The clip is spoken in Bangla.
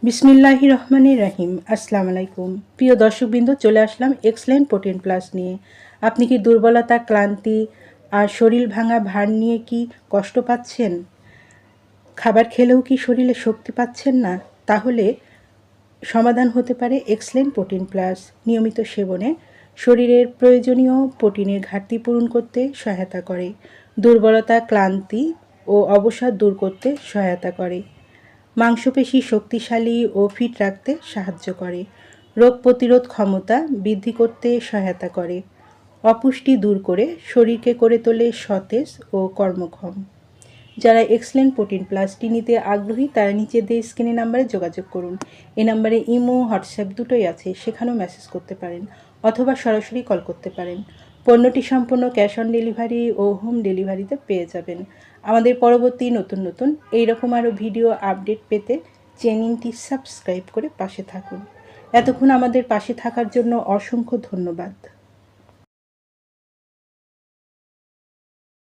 বিসমিল্লাহির রহমানির রহিম। আসসালামু আলাইকুম। প্রিয় দর্শকবৃন্দ, চলে আসলাম এক্সেলেন্ট প্রোটিন প্লাস নিয়ে। আপনি কি দুর্বলতা, ক্লান্তি আর শরীর ভাঙা ভার নিয়ে কি কষ্ট পাচ্ছেন? খাবার খেলেও কি শরীরে শক্তি পাচ্ছেন না? তাহলে সমাধান হতে পারে এক্সেলেন্ট প্রোটিন প্লাস। নিয়মিত সেবনে শরীরের প্রয়োজনীয় প্রোটিনের ঘাটতি পূরণ করতে সহায়তা করে, দুর্বলতা, ক্লান্তি ও অবসাদ দূর করতে সহায়তা করে, মাংসপেশি শক্তিশালী ও ফিট রাখতে সাহায্য করে, রোগ প্রতিরোধ ক্ষমতা বৃদ্ধি করতে সহায়তা করে, অপুষ্টি দূর করে শরীরকে করে তোলে সতেজ ও কর্মক্ষম। যারা এক্সেলেন্ট প্রোটিন প্লাসটি নিতে আগ্রহী তারা নিচে দিয়ে স্ক্রিনে নাম্বারে যোগাযোগ করুন। এই নাম্বারে ইমো, হোয়াটসঅ্যাপ দুটোই আছে, সেখানেও মেসেজ করতে পারেন অথবা সরাসরি কল করতে পারেন। পণ্যটি সম্পূর্ণ ক্যাশ অন ডেলিভারি ও হোম ডেলিভারিতে পেয়ে যাবেন। আমাদের পরবর্তী নতুন এইরকম আরও ভিডিও আপডেট পেতে চ্যানেলটি সাবস্ক্রাইব করে পাশে থাকুন। এতক্ষণ আমাদের পাশে থাকার জন্য অসংখ্য ধন্যবাদ।